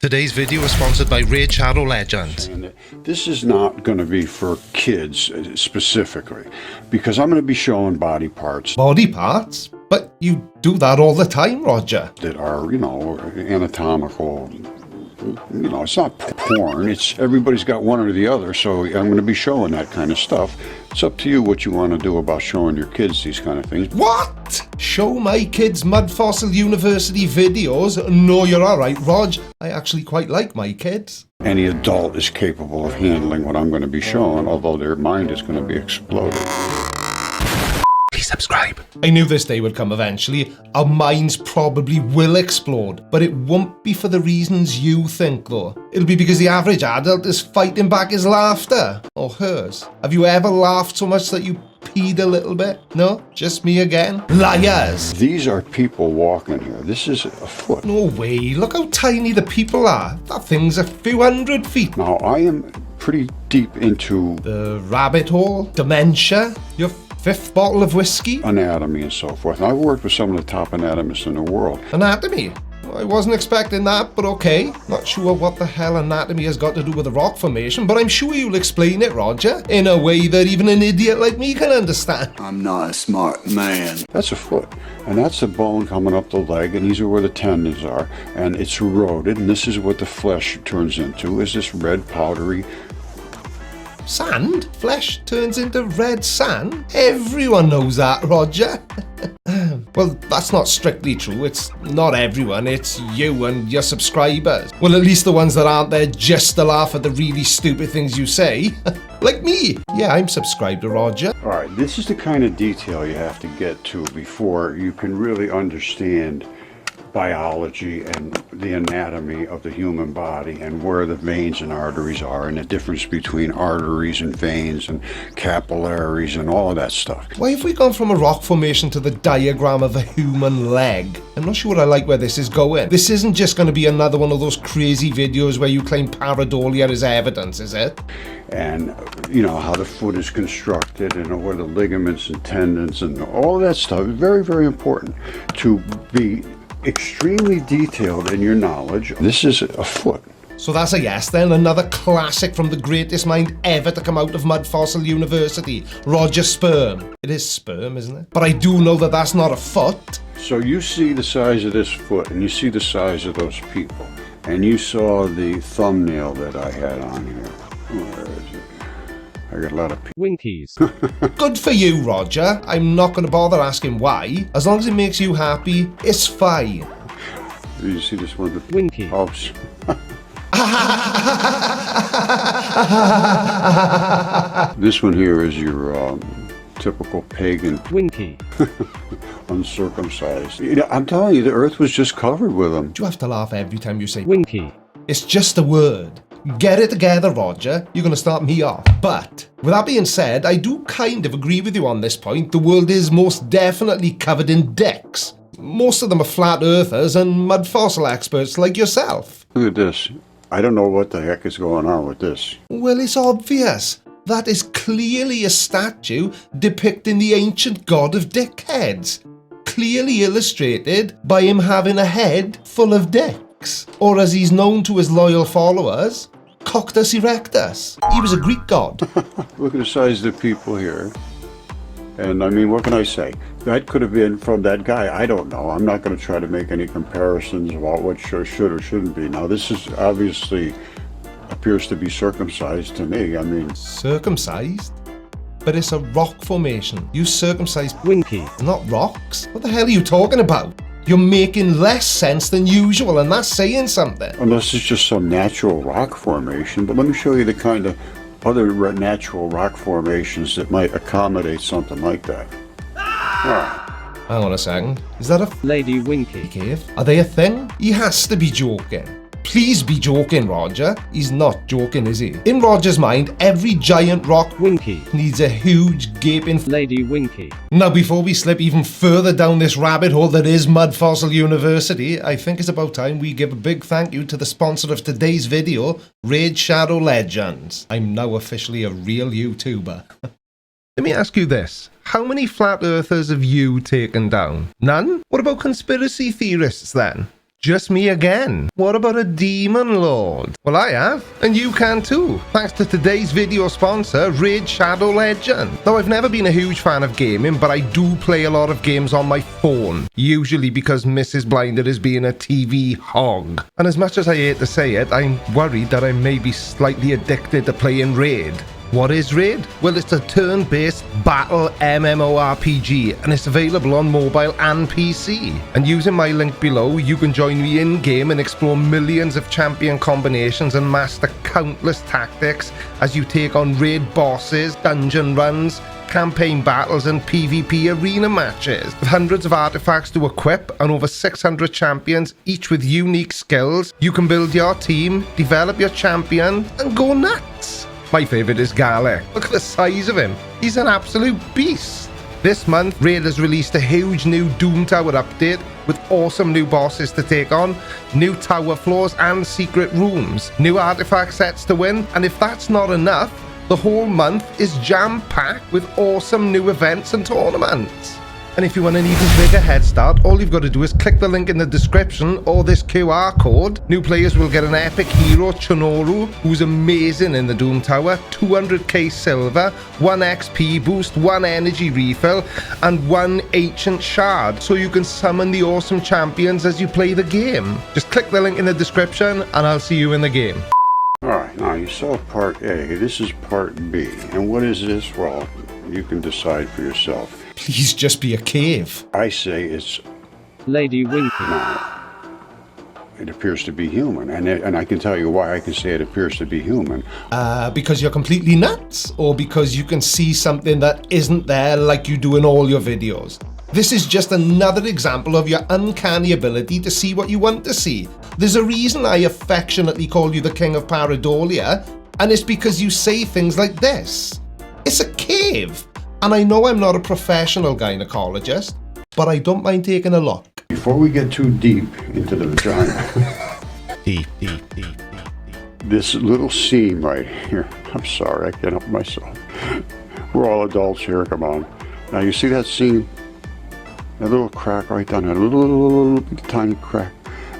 Today's video is sponsored by Raid Shadow Legends. This is not going to be for kids specifically, because I'm going to be showing body parts. Body parts? But you do that all the time, Roger. That are, anatomical. It's not porn. It's everybody's got one or the other, so I'm going to be showing that kind of stuff. It's up to you what you want to do about showing your kids these kind of things. What? Show my kids Mud Fossil University videos? No, you're alright, Rog. I actually quite like my kids. Any adult is capable of handling what I'm going to be showing, although their mind is going to be exploded. Please subscribe. I knew this day would come eventually. Our minds probably will explode, but it won't be for the reasons you think though. It'll be because the average adult is fighting back his laughter. Or hers. Have you ever laughed so much that you peed a little bit? No? Just me again? Liars! These are people walking here. This is a foot. No way. Look how tiny the people are. That thing's a few 100 feet. Now, I am pretty deep into the rabbit hole, dementia, your fifth bottle of whiskey, anatomy and so forth. And I've worked with some of the top anatomists in the world. Anatomy? I wasn't expecting that, but okay. Not sure what the hell anatomy has got to do with the rock formation, but I'm sure you'll explain it, Roger, in a way that even an idiot like me can understand. I'm not a smart man. That's a foot, and that's the bone coming up the leg, and these are where the tendons are, and it's eroded, and this is what the flesh turns into, is this red powdery sand? Flesh turns into red sand? Everyone knows that, Roger. Well, that's not strictly true. It's not everyone. It's you and your subscribers. Well, at least the ones that aren't there just to laugh at the really stupid things you say. Like me. Yeah, I'm subscribed to Roger. All right, this is the kind of detail you have to get to before you can really understand biology and the anatomy of the human body and where the veins and arteries are and the difference between arteries and veins and capillaries and all of that stuff. Why have we gone from a rock formation to the diagram of a human leg? I'm not sure I like where this is going. This isn't just going to be another one of those crazy videos where you claim pareidolia as evidence, is it? And how the foot is constructed and where the ligaments and tendons and all of that stuff is very, very important to be extremely detailed in your knowledge. This is a foot. So that's a yes then, another classic from the greatest mind ever to come out of Mud Fossil University, Roger Sperm. It is sperm, isn't it? But I do know that that's not a foot. So you see the size of this foot and you see the size of those people, and you saw the thumbnail that I had on here. Where is it? I got a lot of winkies. Good for you, Roger. I'm not going to bother asking why. As long as it makes you happy, it's fine. Do you see this one? The winky. Oops. This one here is your typical pagan winky. Uncircumcised. I'm telling you, the earth was just covered with them. Do you have to laugh every time you say winky? It's just a word. Get it together, Roger. You're going to start me off. But, with that being said, I do kind of agree with you on this point. The world is most definitely covered in dicks. Most of them are flat earthers and mud fossil experts like yourself. Look at this. I don't know what the heck is going on with this. Well, it's obvious. That is clearly a statue depicting the ancient god of dickheads. Clearly illustrated by him having a head full of dicks. Or as he's known to his loyal followers, Coctus erectus. He was a Greek god. Look at the size of the people here. And I mean, what can I say? That could have been from that guy. I don't know. I'm not going to try to make any comparisons about what should or shouldn't be. Now, this is obviously appears to be circumcised to me. I mean... Circumcised? But it's a rock formation. You circumcised winky, not rocks. What the hell are you talking about? You're making less sense than usual, and that's saying something. Unless it's just some natural rock formation, but let me show you the kind of other natural rock formations that might accommodate something like that. Ah. Hang on a second. Is that a lady winky cave? Are they a thing? He has to be joking. Please be joking, Roger. He's not joking, is he? In Roger's mind, every giant rock winky needs a huge gaping lady winky. Now, before we slip even further down this rabbit hole that is Mud Fossil University, I think it's about time we give a big thank you to the sponsor of today's video, Raid Shadow Legends. I'm now officially a real YouTuber. Let me ask you this. How many flat earthers have you taken down? None? What about conspiracy theorists then? Just me again. What about a demon lord? Well, I have, and you can too, thanks to today's video sponsor, Raid Shadow Legend. Now, I've never been a huge fan of gaming, but I do play a lot of games on my phone, usually because Mrs. Blinder is being a TV hog. And as much as I hate to say it, I'm worried that I may be slightly addicted to playing Raid. What is Raid? Well, it's a turn-based battle MMORPG, and it's available on mobile and PC. And using my link below, you can join me in-game and explore millions of champion combinations and master countless tactics as you take on raid bosses, dungeon runs, campaign battles and PvP arena matches. With hundreds of artifacts to equip and over 600 champions, each with unique skills, you can build your team, develop your champion, and go nuts. My favourite is Garlic. Look at the size of him. He's an absolute beast. This month, Raid has released a huge new Doom Tower update with awesome new bosses to take on, new tower floors and secret rooms, new artifact sets to win, and if that's not enough, the whole month is jam-packed with awesome new events and tournaments. And if you want an even bigger head start, all you've got to do is click the link in the description or this QR code. New players will get an epic hero, Chonoru, who's amazing in the Doom Tower, 200k silver, 1 XP boost, 1 energy refill, and 1 ancient shard, so you can summon the awesome champions as you play the game. Just click the link in the description and I'll see you in the game. Alright, now you saw part A, this is part B. And what is this? Well, you can decide for yourself. Please just be a cave. I say it's Lady Winky. now. It appears to be human, and I can tell you why I can say it appears to be human. Because you're completely nuts, or because you can see something that isn't there like you do in all your videos. This is just another example of your uncanny ability to see what you want to see. There's a reason I affectionately call you the King of Pareidolia, and it's because you say things like this. It's a cave. And I know I'm not a professional gynecologist, but I don't mind taking a look. Before we get too deep into the vagina, Deep. this little seam right here, I'm sorry, I can't help myself. We're all adults here, come on. Now you see that seam? That little crack right down there, little tiny crack.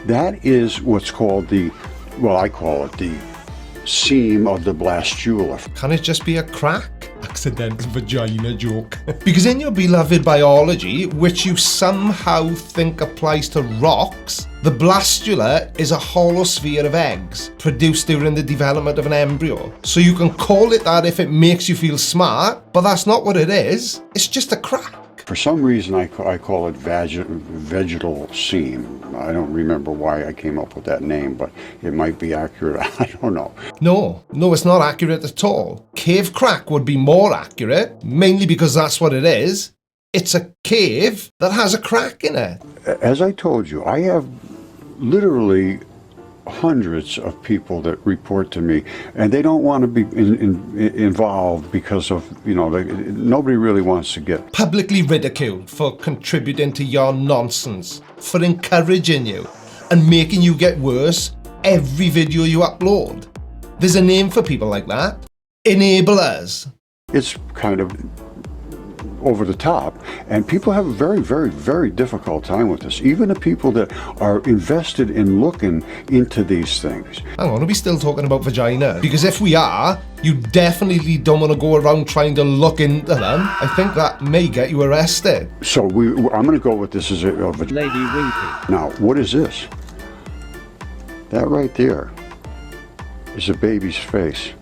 That is what's called the, well, I call it the seam of the blastula. Can it just be a crack? Accidental vagina joke. Because in your beloved biology, which you somehow think applies to rocks, the blastula is a hollow sphere of eggs produced during the development of an embryo. So you can call it that if it makes you feel smart, but that's not what it is. It's just a crack. For some reason, I call it vegetal seam. I don't remember why I came up with that name, but it might be accurate. I don't know. No, it's not accurate at all. Cave crack would be more accurate, mainly because that's what it is. It's a cave that has a crack in it. As I told you, I have literally hundreds of people that report to me, and they don't want to be involved because of, you know, nobody really wants to get Publicly ridiculed for contributing to your nonsense, for encouraging you, and making you get worse every video you upload. There's a name for people like that. Enablers. It's kind of over the top, and people have a very, very, very difficult time with this. Even the people that are invested in looking into these things. Hang on, are we still talking about vagina? Because if we are, you definitely don't want to go around trying to look into them. I think that may get you arrested. So I'm going to go with this as a vagina. Lady Winky. Now, what is this? That right there is a baby's face.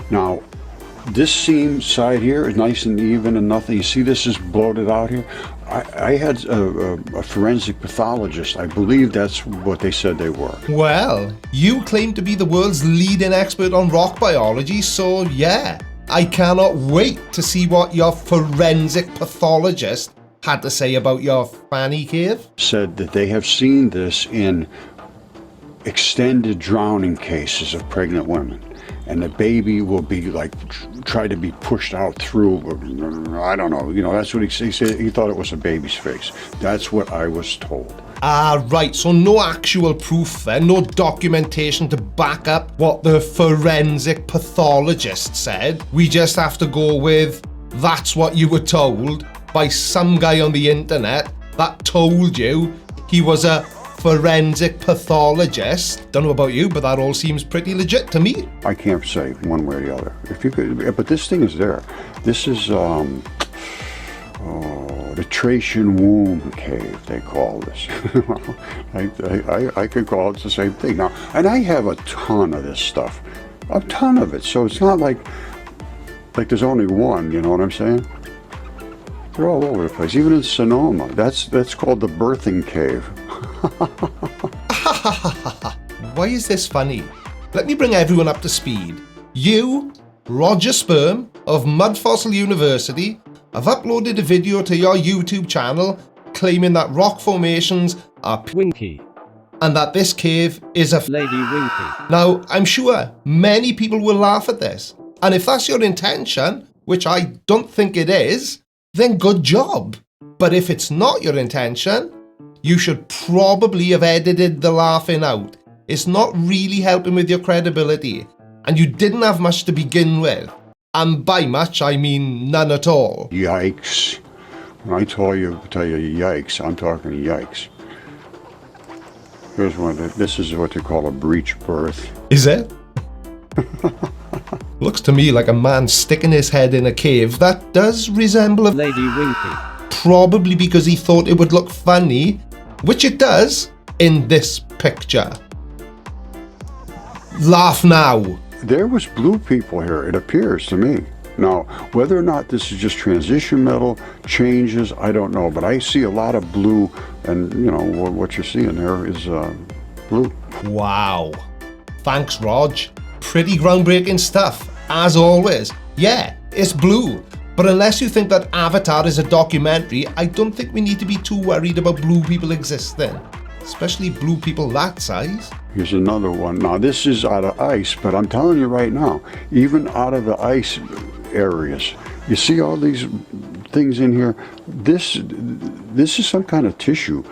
Now, this seam side here is nice and even and nothing. You see this is bloated out here? I had a forensic pathologist. I believe that's what they said they were. Well, you claim to be the world's leading expert on rock biology, so yeah. I cannot wait to see what your forensic pathologist had to say about your fanny cave. Said that they have seen this in extended drowning cases of pregnant women. And the baby will be like, try to be pushed out through, I don't know, you know, that's what he said. He thought it was a baby's face. That's what I was told. Ah, right, so no actual proof then, no documentation to back up what the forensic pathologist said. We just have to go with, that's what you were told by some guy on the internet that told you he was a forensic pathologist. Don't know about you, but that all seems pretty legit to me. I can't say one way or the other. If you could, but this thing is there. This is the Tracian womb cave, they call this. I could call it the same thing. Now, and I have a ton of this stuff. A ton of it. So it's not like there's only one, you know what I'm saying? They're all over the place. Even in Sonoma. That's called the birthing cave. Why is this funny? Let me bring everyone up to speed. You, Roger Sperm of Mud Fossil University, have uploaded a video to your YouTube channel claiming that rock formations are Winky. and that this cave is a Lady Winky. Now, I'm sure many people will laugh at this. And if that's your intention, which I don't think it is, then good job. But if it's not your intention, you should probably have edited the laughing out. It's not really helping with your credibility. And you didn't have much to begin with. And by much, I mean none at all. Yikes. When I tell you yikes, I'm talking yikes. Here's one. This is what they call a breech birth. Is it? Looks to me like a man sticking his head in a cave that does resemble a Lady Winky. probably because he thought it would look funny, which it does in this picture. Laugh now. There was blue people here, it appears to me. Now, whether or not this is just transition metal, changes, I don't know. But I see a lot of blue, and you know, what you're seeing there is blue. Wow. Thanks, Rog. Pretty groundbreaking stuff, as always. Yeah, it's blue. But unless you think that Avatar is a documentary, I don't think we need to be too worried about blue people existing. Especially blue people that size. Here's another one. Now, this is out of ice, but I'm telling you right now, even out of the ice areas, you see all these things in here? This is some kind of tissue,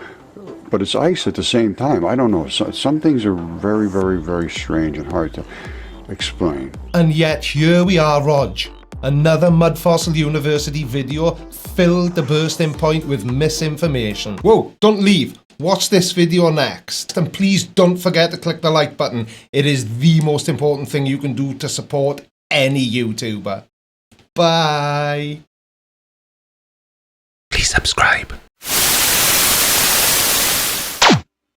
but it's ice at the same time. I don't know. Some things are very, very, very strange and hard to explain. And yet here we are, Rog. Another Mud Fossil University video filled the bursting point with misinformation. Whoa, don't leave. Watch this video next. And please don't forget to click the like button. It is the most important thing you can do to support any YouTuber. Bye. Please subscribe.